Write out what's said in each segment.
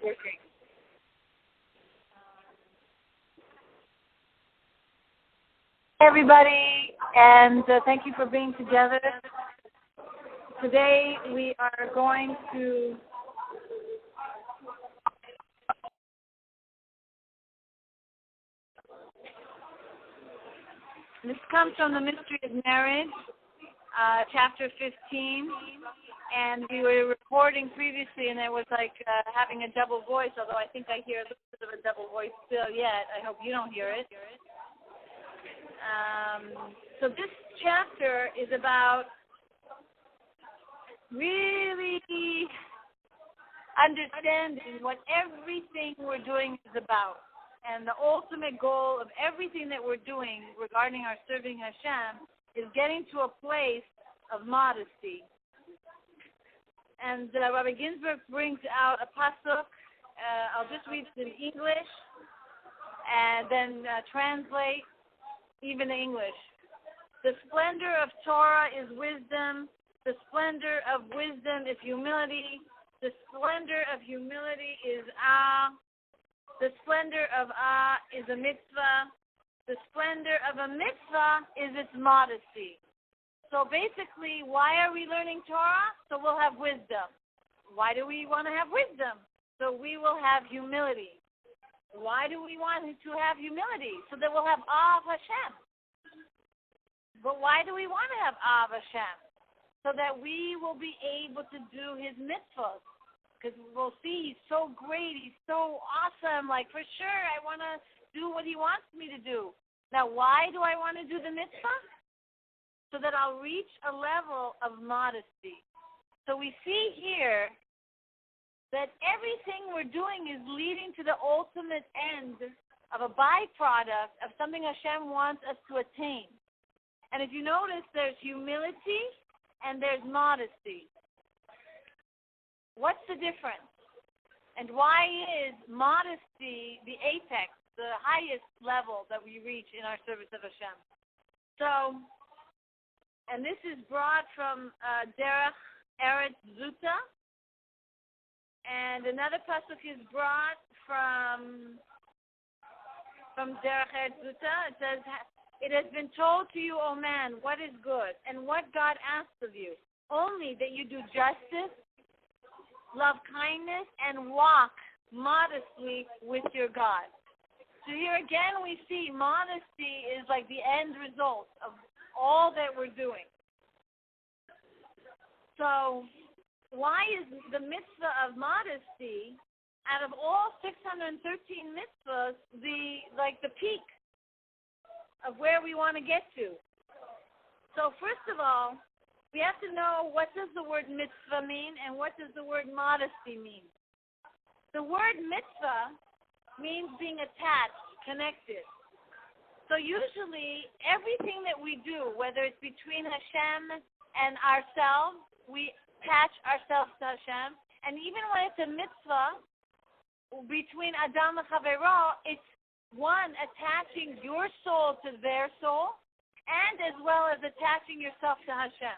working. Hey everybody, and thank you for being together. Today we are going to this comes from the Mystery of Marriage, chapter 15, and we were recording previously, and it was like having a double voice, although I think I hear a little bit of a double voice still yet. I hope you don't hear it. So this chapter is about really understanding what everything we're doing is about. And the ultimate goal of everything that we're doing regarding our serving Hashem is getting to a place of modesty. And Rabbi Ginsburg brings out a pasuk. I'll just read it in English and then translate even the English. The splendor of Torah is wisdom. The splendor of wisdom is humility. The splendor of humility is The splendor of is a mitzvah. The splendor of a mitzvah is its modesty. So basically, why are we learning Torah? So we'll have wisdom. Why do we want to have wisdom? So we will have humility. Why do we want to have humility? So that we'll have awe of Hashem. But why do we want to have awe of Hashem? So that we will be able to do His mitzvahs. Because we'll see He's so great, He's so awesome, like for sure I want to do what He wants me to do. Now why do I want to do the mitzvah? So that I'll reach a level of modesty. So we see here that everything we're doing is leading to the ultimate end of a byproduct of something Hashem wants us to attain. And if you notice, there's humility and there's modesty. What's the difference? And why is modesty the apex, the highest level that we reach in our service of Hashem? So, and this is brought from Derech Eretz Zuta, and another pasuk is brought from Derech Eretz Zuta. It says, "It has been told to you, O man, what is good, and what God asks of you, only that you do justice, love kindness, and walk modestly with your God." So here again we see modesty is like the end result of all that we're doing. So why is the mitzvah of modesty, out of all 613 mitzvahs, the peak of where we want to get to? So first of all, we have to know, what does the word mitzvah mean and what does the word modesty mean? The word mitzvah means being attached, connected. So usually everything that we do, whether it's between Hashem and ourselves, we attach ourselves to Hashem. And even when it's a mitzvah between Adam and Chavero, it's one, attaching your soul to their soul, and as well as attaching yourself to Hashem.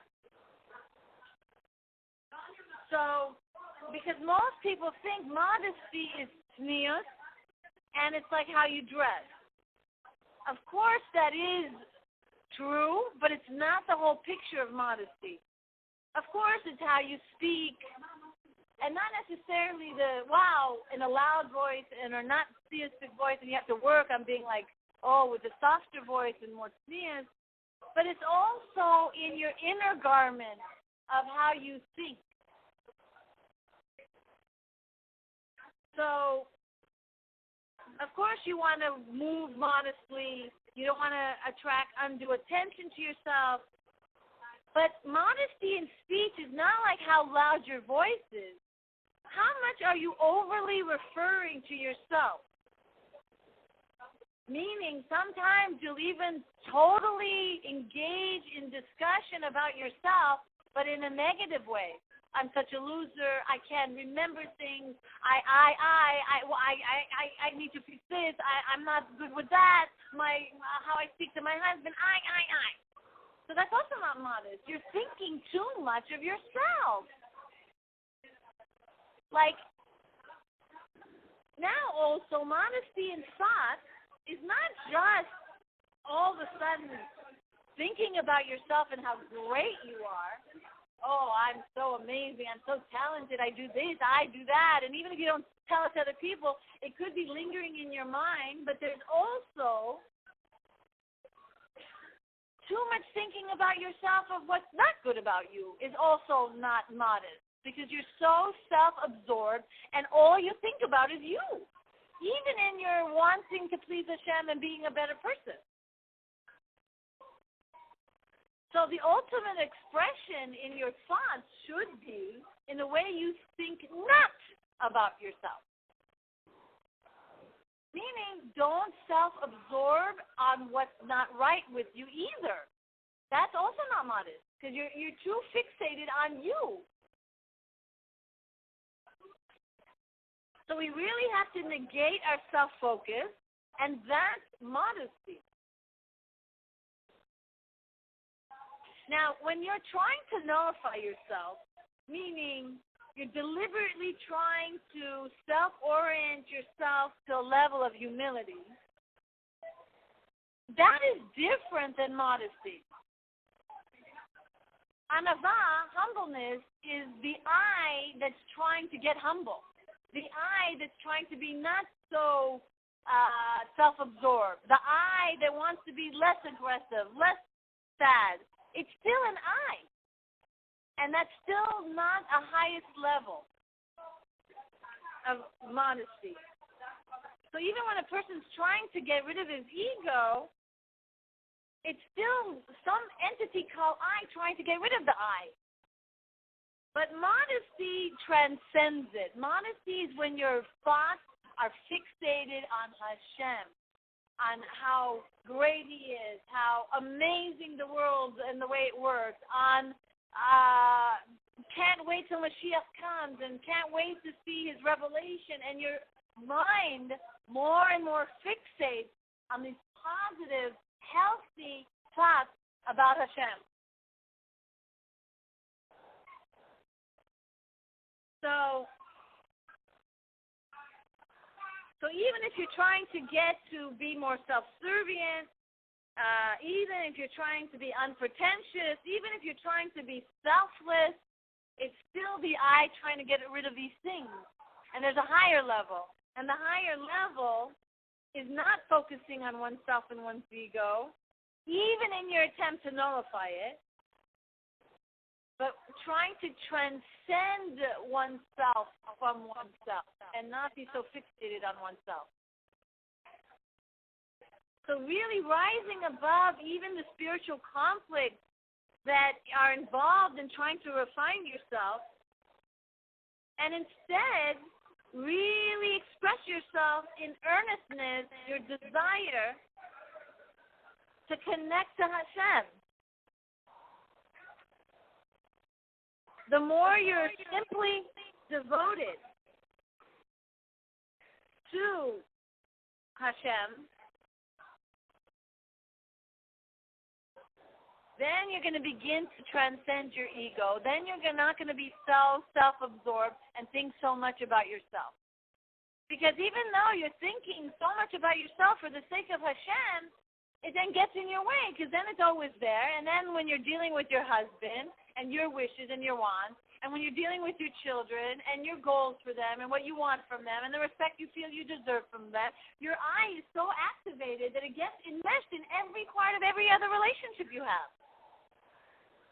So, because most people think modesty is tznius, and it's like how you dress. Of course that is true, but it's not the whole picture of modesty. Of course it's how you speak, and not necessarily in a loud voice, or not theistic voice, and you have to work on being like, with a softer voice and more tznius, but it's also in your inner garment of how you think. So, of course you want to move modestly. You don't want to attract undue attention to yourself. But modesty in speech is not like how loud your voice is. How much are you overly referring to yourself? Meaning sometimes you'll even totally engage in discussion about yourself, but in a negative way. I'm such a loser. I can't remember things. I need to fix this. I'm not good with that. How I speak to my husband. I. So that's also not modest. You're thinking too much of yourself. Like, Now also, modesty in thought is not just all of a sudden thinking about yourself and how great you are. Oh, I'm so amazing. I'm so talented. I do this. I do that. And even if you don't tell it to other people, it could be lingering in your mind. But there's also too much thinking about yourself of what's not good about you is also not modest, because you're so self-absorbed and all you think about is you, even in your wanting to please Hashem and being a better person. So the ultimate expression in your thoughts should be in the way you think not about yourself. Meaning, don't self-absorb on what's not right with you either. That's also not modest, because you're too fixated on you. So we really have to negate our self-focus, and that's modesty. Now, when you're trying to nullify yourself, meaning you're deliberately trying to self-orient yourself to a level of humility, that is different than modesty. Anava, humbleness, is the I that's trying to get humble. The I that's trying to be not so self-absorbed. The I that wants to be less aggressive, less sad. It's still an I. And that's still not a highest level of modesty. So even when a person's trying to get rid of his ego, it's still some entity called I trying to get rid of the I. But modesty transcends it. Modesty is when your thoughts are fixated on Hashem, on how great He is, how amazing the world and the way it works, on can't wait till Mashiach comes and can't wait to see His revelation, and your mind more and more fixates on these positive, healthy thoughts about Hashem. So even if you're trying to get to be more self-servient, even if you're trying to be unpretentious, even if you're trying to be selfless, it's still the I trying to get rid of these things. And there's a higher level. And the higher level is not focusing on oneself and one's ego, even in your attempt to nullify it, but trying to transcend oneself from oneself and not be so fixated on oneself. So really rising above even the spiritual conflicts that are involved in trying to refine yourself, and instead really express yourself in earnestness, your desire to connect to Hashem. The more you're simply devoted to Hashem, then you're going to begin to transcend your ego. Then you're not going to be so self-absorbed and think so much about yourself. Because even though you're thinking so much about yourself for the sake of Hashem, it then gets in your way, because then it's always there. And then when you're dealing with your husband and your wishes and your wants, and when you're dealing with your children and your goals for them and what you want from them and the respect you feel you deserve from them, your I is so activated that it gets enmeshed in every part of every other relationship you have.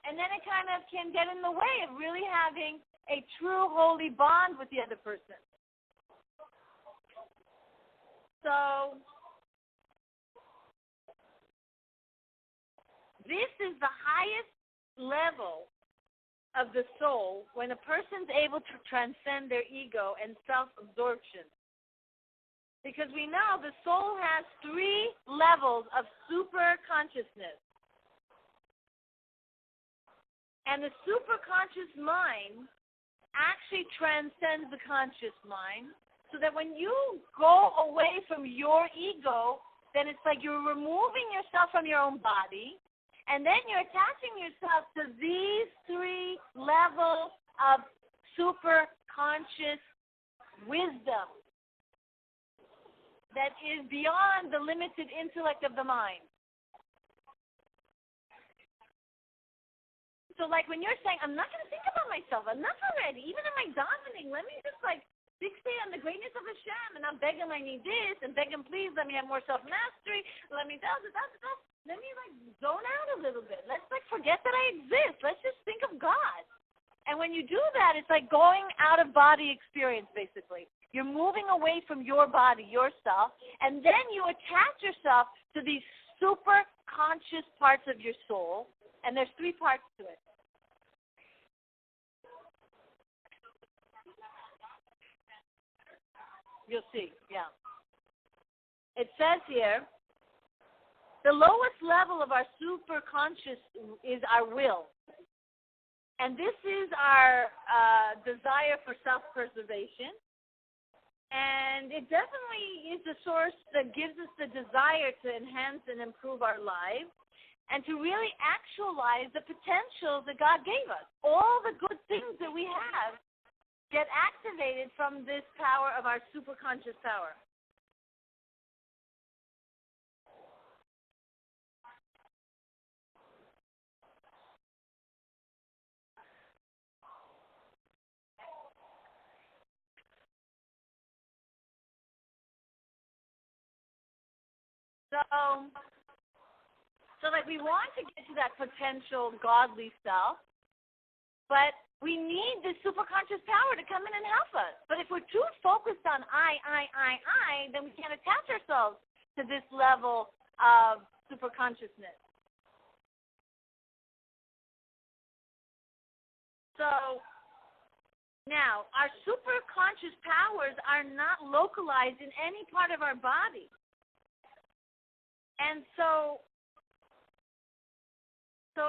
And then it kind of can get in the way of really having a true holy bond with the other person. So this is the highest level of the soul when a person's able to transcend their ego and self-absorption. Because we know the soul has 3 levels of super consciousness. And the superconscious mind actually transcends the conscious mind, so that when you go away from your ego, then it's like you're removing yourself from your own body, and then you're attaching yourself to these 3 levels of superconscious wisdom. that is beyond the limited intellect of the mind. So like when you're saying, I'm not going to think about myself, enough already, even in my davening, let me just like fixate on the greatness of Hashem, and I'm begging I need this, and beg him please let me have more self-mastery, let me let me like zone out a little bit. Let's like forget that I exist. Let's just think of God. And when you do that, it's like going out of body experience basically. You're moving away from your body, yourself, and then you attach yourself to these super conscious parts of your soul, and there's 3 parts to it. You'll see, yeah. It says here, the lowest level of our superconscious is our will. And this is our desire for self-preservation. And it definitely is the source that gives us the desire to enhance and improve our lives and to really actualize the potential that God gave us. All the good things that we have get activated from this power of our superconscious power. So like we want to get to that potential godly self, but we need this superconscious power to come in and help us. But if we're too focused on I, then we can't attach ourselves to this level of superconsciousness. So now, our superconscious powers are not localized in any part of our body. And so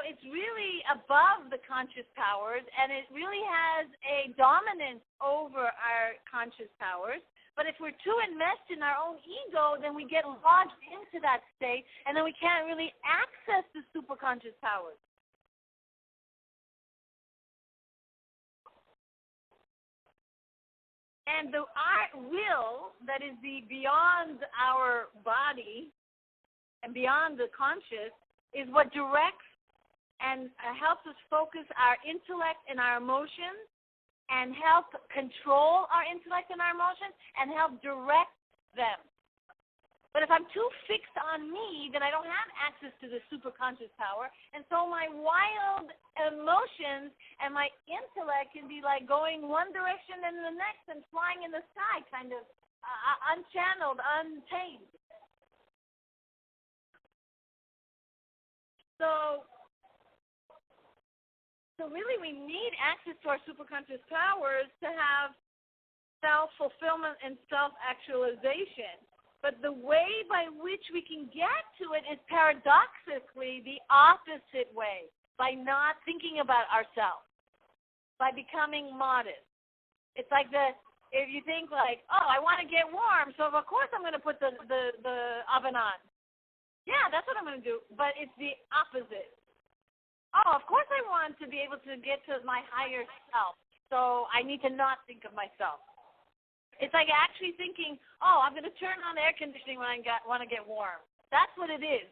it's really above the conscious powers, and it really has a dominance over our conscious powers. But if we're too enmeshed in our own ego, then we get lodged into that state, and then we can't really access the superconscious powers. And our will, that is the beyond our body and beyond the conscious, is what directs and helps us focus our intellect and our emotions, and help control our intellect and our emotions, and help direct them. But if I'm too fixed on me, then I don't have access to the superconscious power, and so my wild emotions and my intellect can be like going one direction and the next and flying in the sky, kind of unchanneled, untamed. So really we need access to our superconscious powers to have self-fulfillment and self-actualization. But the way by which we can get to it is paradoxically the opposite way, by not thinking about ourselves, by becoming modest. It's like if you think like, oh, I want to get warm, so of course I'm going to put the oven on. Yeah, that's what I'm going to do, but it's the opposite. Oh, of course I want to be able to get to my higher self, so I need to not think of myself. It's like actually thinking, oh, I'm going to turn on the air conditioning when I want to get warm. That's what it is.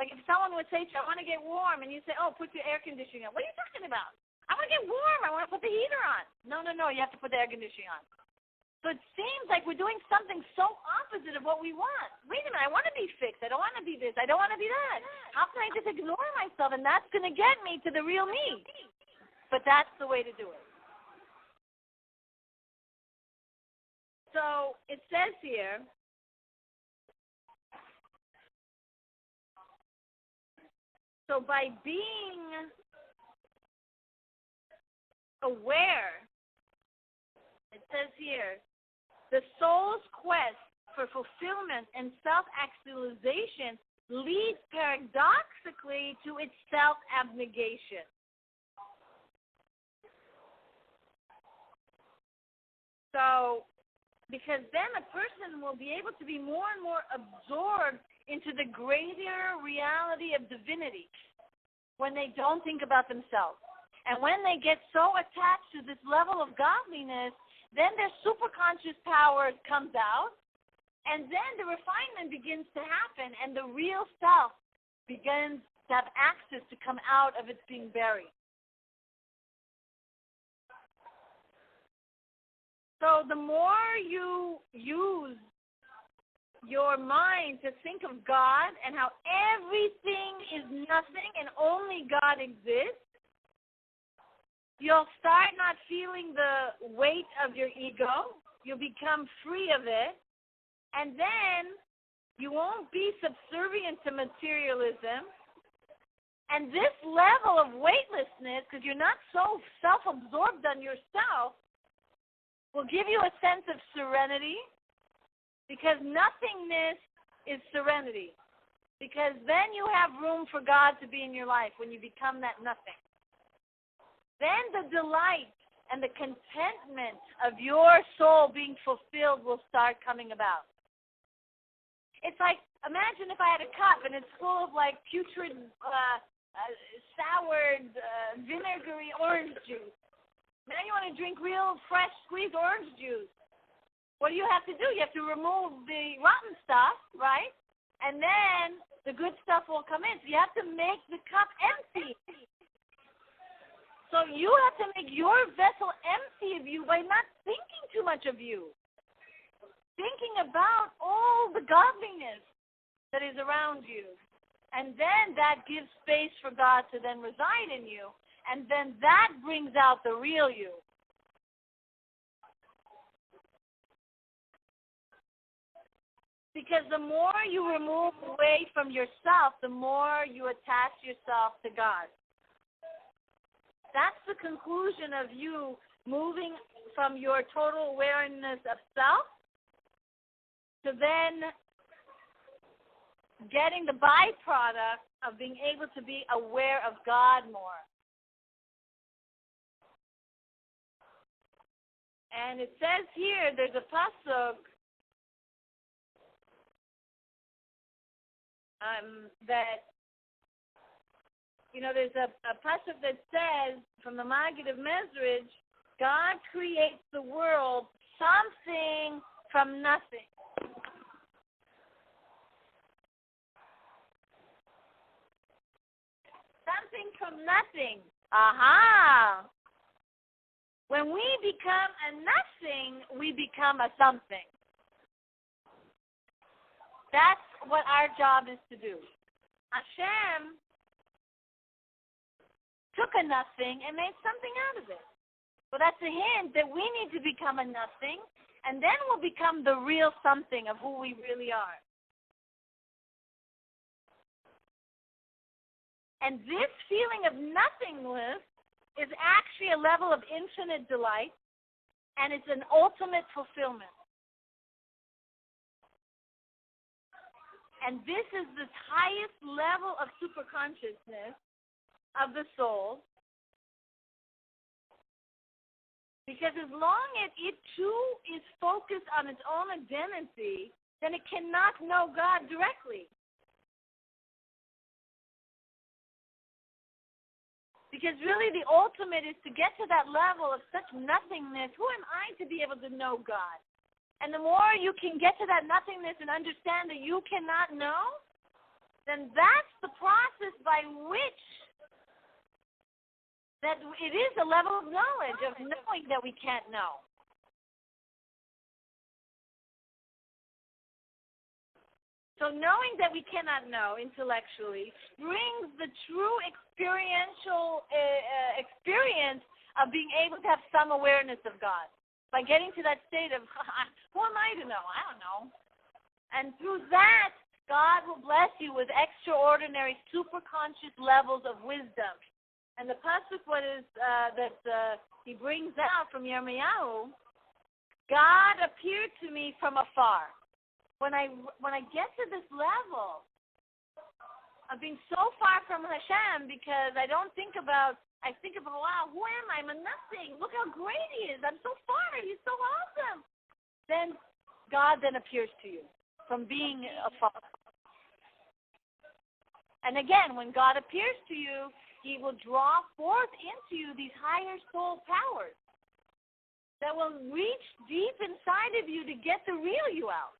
Like if someone would say to you, I want to get warm, and you say, oh, put your air conditioning on. What are you talking about? I want to get warm. I want to put the heater on. No, you have to put the air conditioning on. So it seems like we're doing something so opposite of what we want. Wait a minute, I want to be fixed. I don't want to be this. I don't want to be that. How can I just ignore myself, and that's going to get me to the real me? But that's the way to do it. So it says here, so by being aware, it says here, the soul's quest for fulfillment and self-actualization leads paradoxically to its self-abnegation. So, because then a person will be able to be more and more absorbed into the greater reality of divinity when they don't think about themselves. And when they get so attached to this level of godliness, Then their superconscious power comes out, and then the refinement begins to happen, and the real self begins to have access to come out of its being buried. So the more you use your mind to think of God and how everything is nothing and only God exists, you'll start not feeling the weight of your ego. You'll become free of it. And then you won't be subservient to materialism. And this level of weightlessness, because you're not so self-absorbed on yourself, will give you a sense of serenity, because nothingness is serenity. Because then you have room for God to be in your life when you become that nothing. Then the delight and the contentment of your soul being fulfilled will start coming about. It's like, imagine if I had a cup and it's full of like putrid, soured, vinegary orange juice. Now you want to drink real fresh squeezed orange juice. What do you have to do? You have to remove the rotten stuff, right? And then the good stuff will come in. So you have to make the cup empty. So you have to make your vessel empty of you by not thinking too much of you. Thinking about all the godliness that is around you. And then that gives space for God to then reside in you. And then that brings out the real you. Because the more you remove away from yourself, the more you attach yourself to God. That's the conclusion of you moving from your total awareness of self to then getting the byproduct of being able to be aware of God more. And it says here, there's a pasuk that, there's a pasuk that says, from the Maggid of Mezrich, God creates the world something from nothing. Something from nothing. Aha! When we become a nothing, we become a something. That's what our job is to do. Hashem took a nothing and made something out of it. So that's a hint that we need to become a nothing, and then we'll become the real something of who we really are. And this feeling of nothingness is actually a level of infinite delight, and it's an ultimate fulfillment. And this is the highest level of superconsciousness of the soul, because as long as it too is focused on its own identity, then it cannot know God directly. Because really the ultimate is to get to that level of such nothingness. Who am I to be able to know God? And the more you can get to that nothingness and understand that you cannot know, then that's the process by which that it is a level of knowledge, of knowing that we can't know. So knowing that we cannot know intellectually brings the true experiential experience of being able to have some awareness of God. By getting to that state of, who am I to know? I don't know. And through that, God will bless you with extraordinary, superconscious levels of wisdom. And the pasuk that he brings out from Yirmiyahu, God appeared to me from afar. When I get to this level of being so far from Hashem, because I think about, wow, who am I? I'm a nothing. Look how great he is. I'm so far. He's so awesome. Then God then appears to you from being afar. And again, when God appears to you, he will draw forth into you these higher soul powers. that will reach deep inside of you to get the real you out,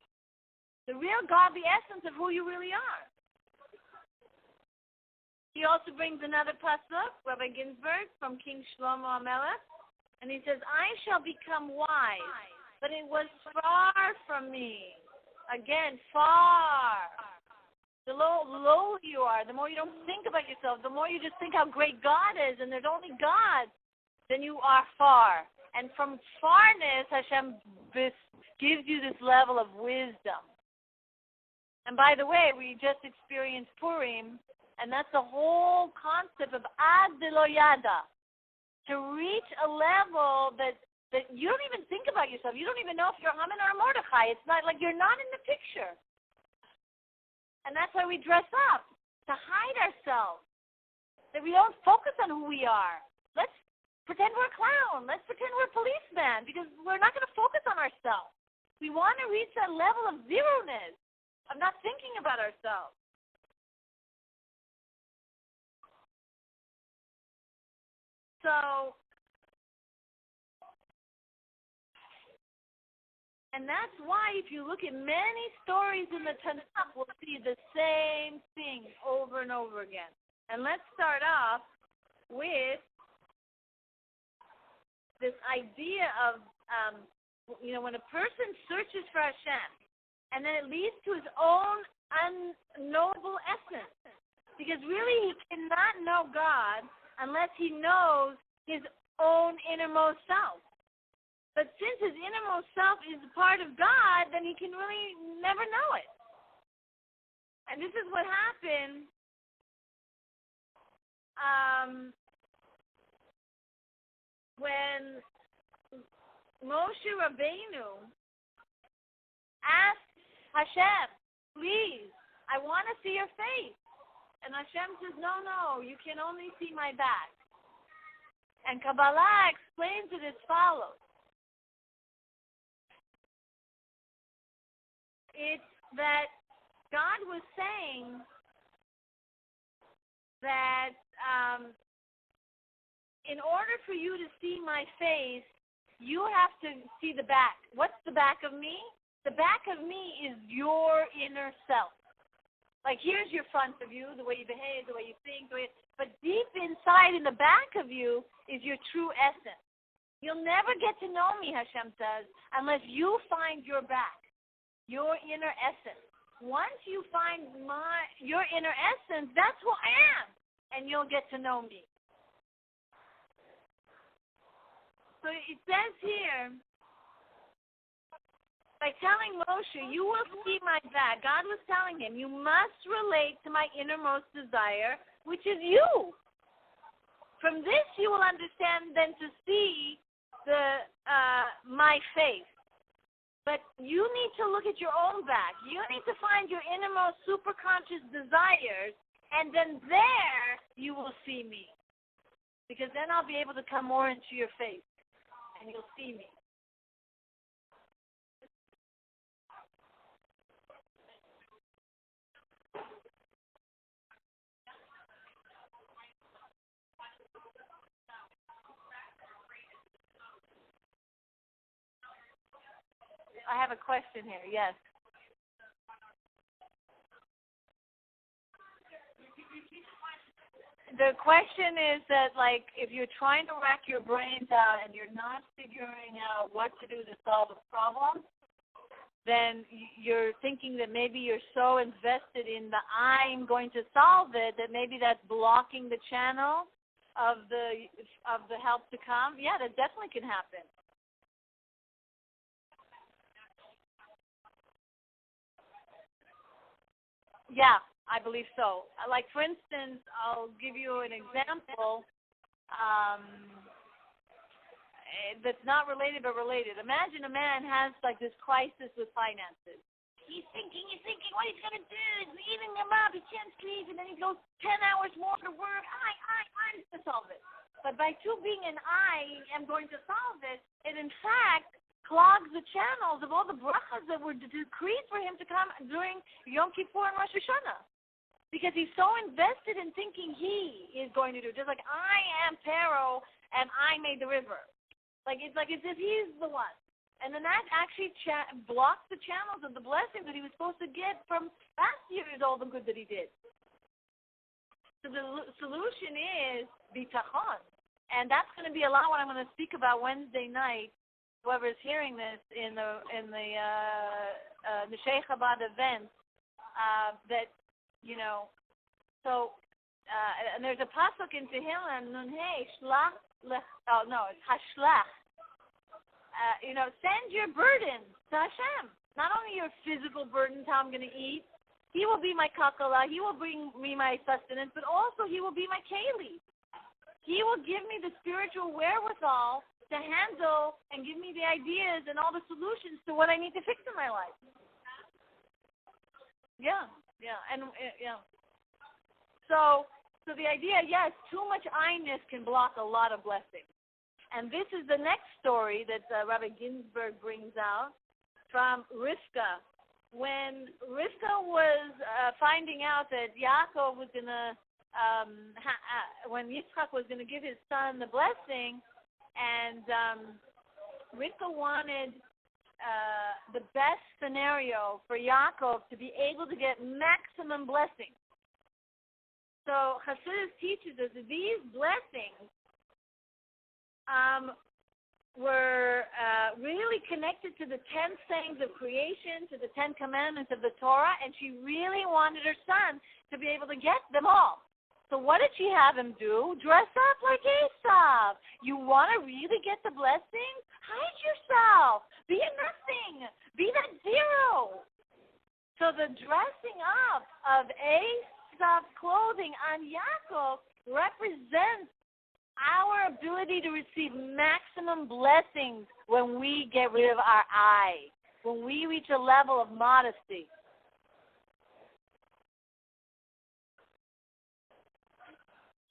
the real godly essence of who you really are. He also brings another pasuk, Rabbi Ginsburg, from King Shlomo HaMelech, and he says, I shall become wise, but it was far from me. Again, far. The lower you are, the more you don't think about yourself, the more you just think how great God is, and there's only God, then you are far. And from farness, Hashem gives you this level of wisdom. And by the way, we just experienced Purim, and that's the whole concept of ad de lo yada, to reach a level that you don't even think about yourself. You don't even know if you're Haman or Mordechai. It's not like you're not in the picture. And that's why we dress up, to hide ourselves, that we don't focus on who we are. Let's pretend we're a clown. Let's pretend we're a policeman, because we're not going to focus on ourselves. We want to reach that level of zero-ness, of not thinking about ourselves. So, and that's why if you look at many stories in the Tanakh, we'll see the same thing over and over again. And let's start off with this idea of, when a person searches for Hashem, and then it leads to his own unknowable essence. Because really he cannot know God unless he knows his own innermost self. But since his innermost self is a part of God, then he can really never know it. And this is what happened when Moshe Rabbeinu asked Hashem, please, I want to see your face. And Hashem says, no, you can only see my back. And Kabbalah explains it as follows. It's that God was saying that in order for you to see my face, you have to see the back. What's the back of me? The back of me is your inner self. Like, here's your front of you, the way you behave, the way you think, but deep inside in the back of you is your true essence. You'll never get to know me, Hashem says, unless you find your back, your inner essence. Once you find your inner essence, that's who I am, and you'll get to know me. So it says here, by telling Moshe, you will see my back, God was telling him, you must relate to my innermost desire, which is you. From this you will understand then to see my face. But you need to look at your own back. You need to find your innermost superconscious desires, and then there you will see me. Because then I'll be able to come more into your face, and you'll see me. I have a question here, yes. The question is that, like, if you're trying to rack your brains out and you're not figuring out what to do to solve a problem, then you're thinking that maybe you're so invested in the I'm going to solve it that maybe that's blocking the channel of the help to come. Yeah, that definitely can happen. Yeah, I believe so. Like, for instance, I'll give you an example that's not related but related. Imagine a man has, like, this crisis with finances. He's thinking what he's going to do. He's eating them up. He can't sleep, and then he goes 10 hours more to work. I'm to solve it. But by being an I am going to solve it, it in fact clogs the channels of all the brachas that were decreed for him to come during Yom Kippur and Rosh Hashanah. Because he's so invested in thinking he is going to do it. Just like I am Pharaoh and I made the river. Like it's as if he's the one. And then that actually blocks the channels of the blessing that he was supposed to get from last year's all the good that he did. So the solution is bitachon. And that's going to be a lot what I'm going to speak about Wednesday night. Whoever is hearing this in the Neshei Chabad event, that, you know, so, and there's a pasuk in Tehillim, Nun Hey, Shlach, it's Hashlach. You know, send your burdens to Hashem. Not only your physical burdens, how I'm going to eat. He will be my kakala. He will bring me my sustenance, but also he will be my keli. He will give me the spiritual wherewithal to handle and give me the ideas and all the solutions to what I need to fix in my life. Yeah. So the idea, yes, too much I-ness can block a lot of blessings. And this is the next story that Rabbi Ginsburg brings out from Rivka. When Rivka was finding out that Yaakov was going to, when Yitzchak was going to give his son the blessing, and Rivka wanted the best scenario for Yaakov to be able to get maximum blessings. So Chassidus teaches us that these blessings were really connected to the 10 sayings of creation, to the 10 commandments of the Torah, and she really wanted her son to be able to get them all. So what did she have him do? Dress up like Esau. You want to really get the blessings? Hide yourself. Be a nothing. Be that zero. So the dressing up of Esau's clothing on Yaakov represents our ability to receive maximum blessings when we get rid of our I, when we reach a level of modesty.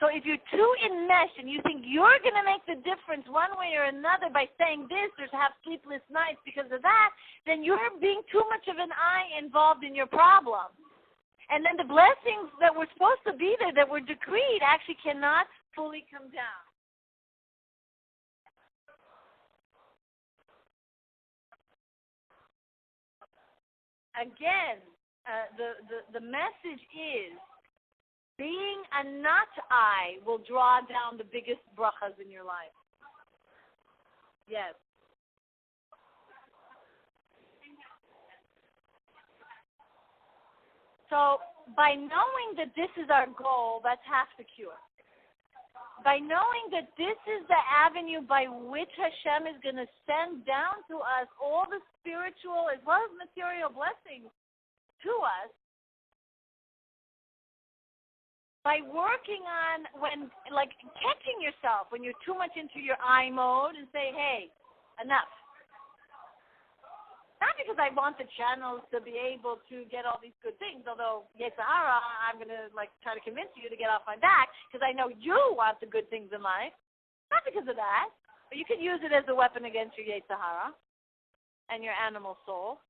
So if you're too enmeshed and you think you're going to make the difference one way or another by saying this or have sleepless nights because of that, then you're being too much of an I involved in your problem. And then the blessings that were supposed to be there, that were decreed, actually cannot fully come down. Again, the message is being a not I will draw down the biggest brachas in your life. Yes. So by knowing that this is our goal, that's half the cure. By knowing that this is the avenue by which Hashem is going to send down to us all the spiritual as well as material blessings to us, by working on catching yourself when you're too much into your I mode and say, hey, enough. Not because I want the channels to be able to get all these good things, although, Yetzirah, I'm going to try to convince you to get off my back because I know you want the good things in life. Not because of that, but you can use it as a weapon against your Yetzirah and your animal soul.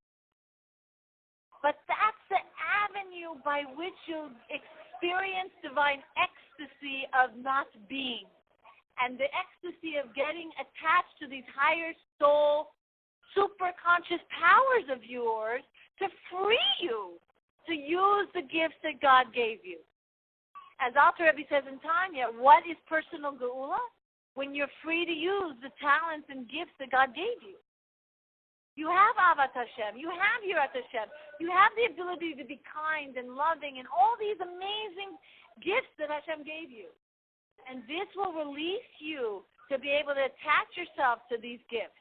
But that's the avenue by which you experience divine ecstasy of not being and the ecstasy of getting attached to these higher soul super conscious powers of yours to free you to use the gifts that God gave you. As Alter Rebbe says in Tanya, what is personal geula? When you're free to use the talents and gifts that God gave you. You have Avat Hashem. You have Yirat Hashem. You have the ability to be kind and loving and all these amazing gifts that Hashem gave you. And this will release you to be able to attach yourself to these gifts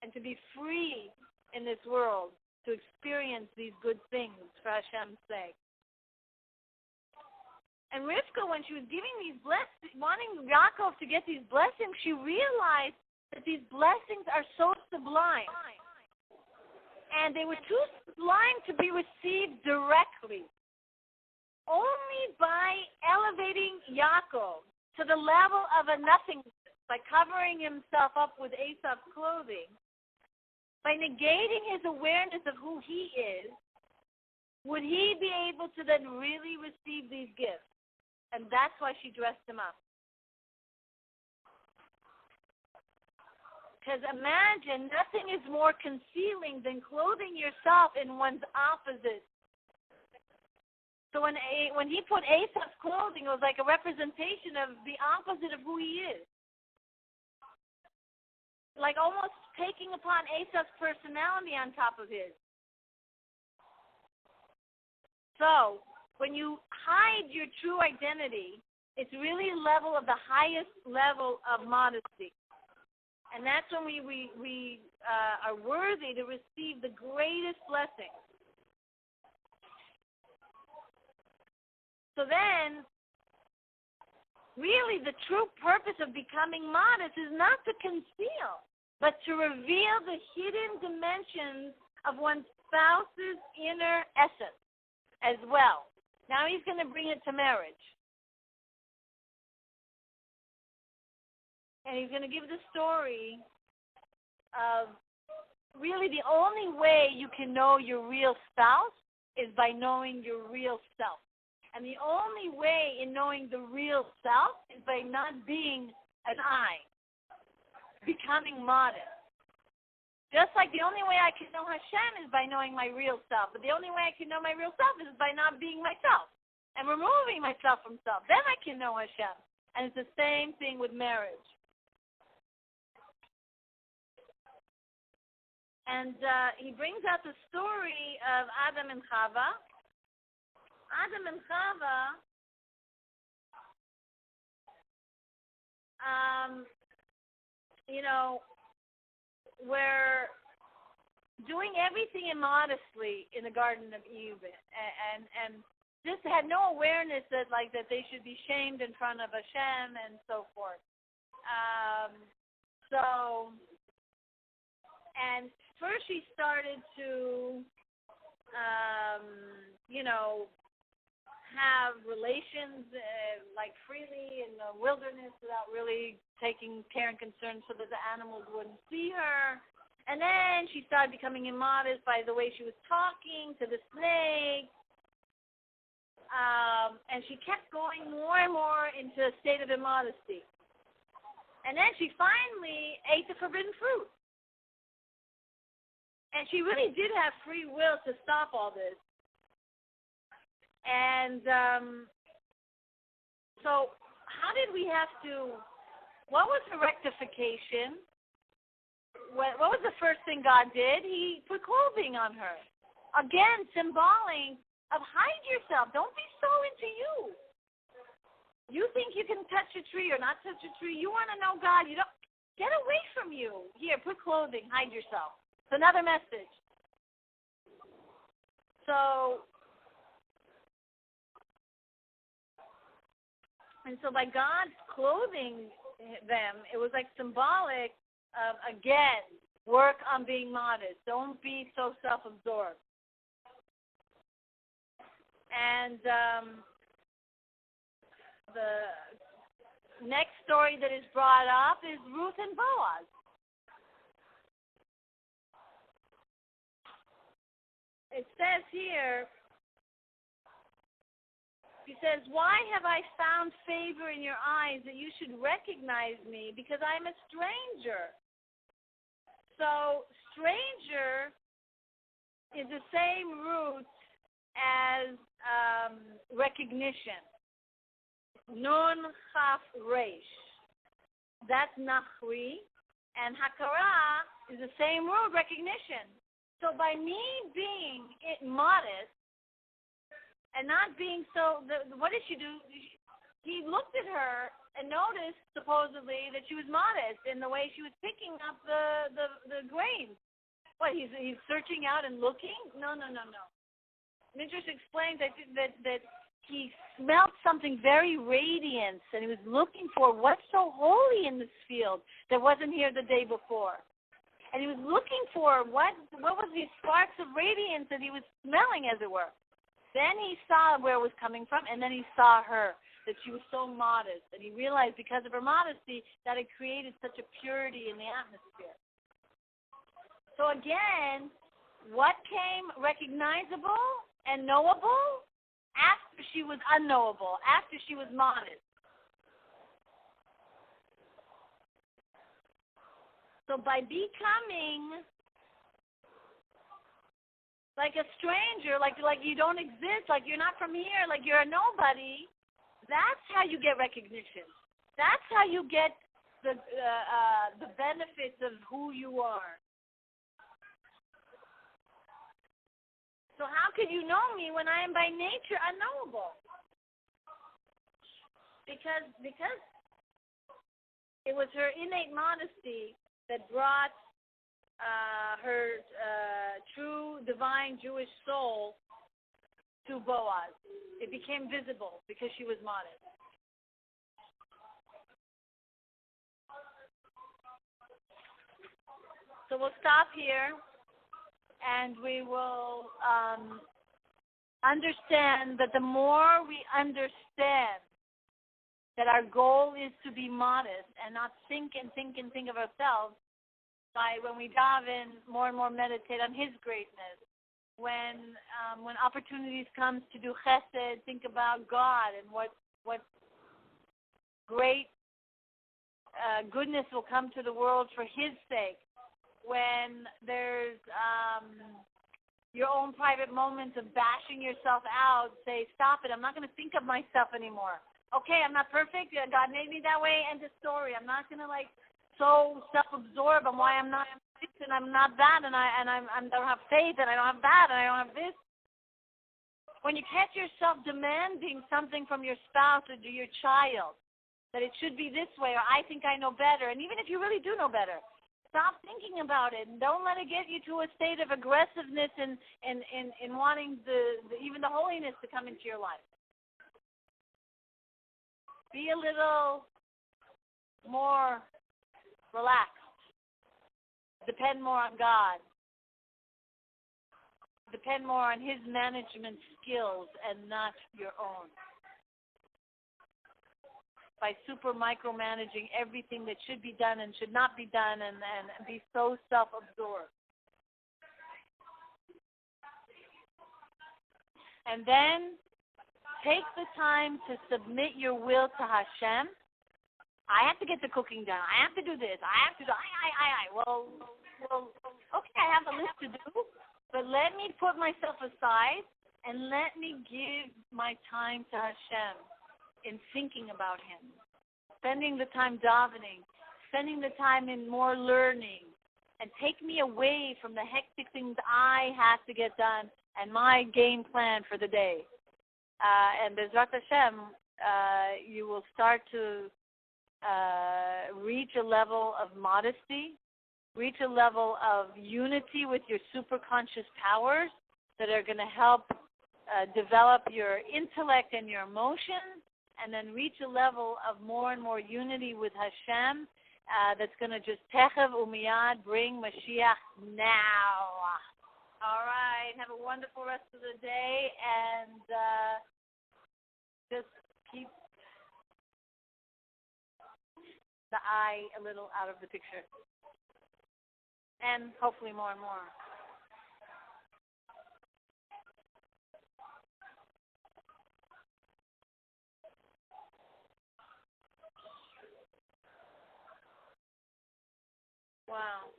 and to be free in this world to experience these good things for Hashem's sake. And Rivka, when she was giving these blessings, wanting Yaakov to get these blessings, she realized that these blessings are so sublime. And they were too sublime to be received directly. Only by elevating Yaakov to the level of a nothingness, by covering himself up with Esau's clothing, by negating his awareness of who he is, would he be able to then really receive these gifts? And that's why she dressed him up. Because imagine, nothing is more concealing than clothing yourself in one's opposite. So when he put Esau's clothing, it was like a representation of the opposite of who he is. Like almost taking upon Esau's personality on top of his. So when you hide your true identity, it's really a level of the highest level of modesty. And that's when we are worthy to receive the greatest blessing. So then, really the true purpose of becoming modest is not to conceal, but to reveal the hidden dimensions of one's spouse's inner essence as well. Now he's going to bring it to marriage. And he's going to give the story of really the only way you can know your real spouse is by knowing your real self. And the only way in knowing the real self is by not being an I, becoming modest. Just like the only way I can know Hashem is by knowing my real self. But the only way I can know my real self is by not being myself and removing myself from self. Then I can know Hashem. And it's the same thing with marriage. And he brings out the story of Adam and Chava. Adam and Chava, were doing everything immodestly in the Garden of Eden, and just had no awareness that they should be shamed in front of Hashem and so forth. And first she started to, have relations freely in the wilderness without really taking care and concern so that the animals wouldn't see her. And then she started becoming immodest by the way she was talking to the snake. And she kept going more and more into a state of immodesty. And then she finally ate the forbidden fruit. And she really did have free will to stop all this. And so how did we have to, what was the rectification? What was the first thing God did? He put clothing on her. Again, symbolic of hide yourself. Don't be so into you. You think you can touch a tree or not touch a tree. You want to know God. You don't, get away from you. Here, put clothing. Hide yourself. It's another message. And so by God clothing them, it was like symbolic of, again, work on being modest. Don't be so self-absorbed. And the next story that is brought up is Ruth and Boaz. It says here, he says, why have I found favor in your eyes that you should recognize me? Because I'm a stranger. So stranger is the same root as recognition. Nun chaf reish. That's nachri. And hakara is the same root, recognition. So by me being modest, and not being so, what did she do? He looked at her and noticed, supposedly, that she was modest in the way she was picking up the grains. What, he's searching out and looking? No. Midrash explains that he smelled something very radiant, and he was looking for what's so holy in this field that wasn't here the day before. And he was looking for what was these sparks of radiance that he was smelling, as it were. Then he saw where it was coming from, and then he saw her, that she was so modest. And he realized because of her modesty that it created such a purity in the atmosphere. So again, what came recognizable and knowable? After she was unknowable, after she was modest. So by becoming like a stranger, like you don't exist, like you're not from here, like you're a nobody, that's how you get recognition. That's how you get the benefits of who you are. So how can you know me when I am by nature unknowable? Because it was her innate modesty that brought her true divine Jewish soul to Boaz. It became visible because she was modest. So we'll stop here, and we will understand that the more we understand that our goal is to be modest and not think of ourselves, when we daven, more and more meditate on His greatness. When opportunities come to do chesed, think about God and what great goodness will come to the world for His sake. When there's your own private moments of bashing yourself out, say, stop it, I'm not going to think of myself anymore. Okay, I'm not perfect, God made me that way, end of story. I'm not going to so self-absorbed on why I'm not this and I'm not that and I don't have faith and I don't have that and I don't have this. When you catch yourself demanding something from your spouse or to your child, that it should be this way or I think I know better, and even if you really do know better, stop thinking about it and don't let it get you to a state of aggressiveness and wanting even the holiness to come into your life. Be a little more relaxed. Depend more on God. Depend more on His management skills and not your own. By super micromanaging everything that should be done and should not be done and be so self-absorbed. And then take the time to submit your will to Hashem. I have to get the cooking done. I have to do this. I have to do. Well, okay, I have a list to do, but let me put myself aside and let me give my time to Hashem in thinking about Him, spending the time davening, spending the time in more learning, and take me away from the hectic things I have to get done and my game plan for the day. And Bezrat Hashem, you will start to reach a level of modesty, reach a level of unity with your superconscious powers that are going to help develop your intellect and your emotions, and then reach a level of more and more unity with Hashem that's going to just techav umiyad bring Mashiach now. All right, have a wonderful rest of the day, and just keep the I a little out of the picture. And hopefully more and more. Wow.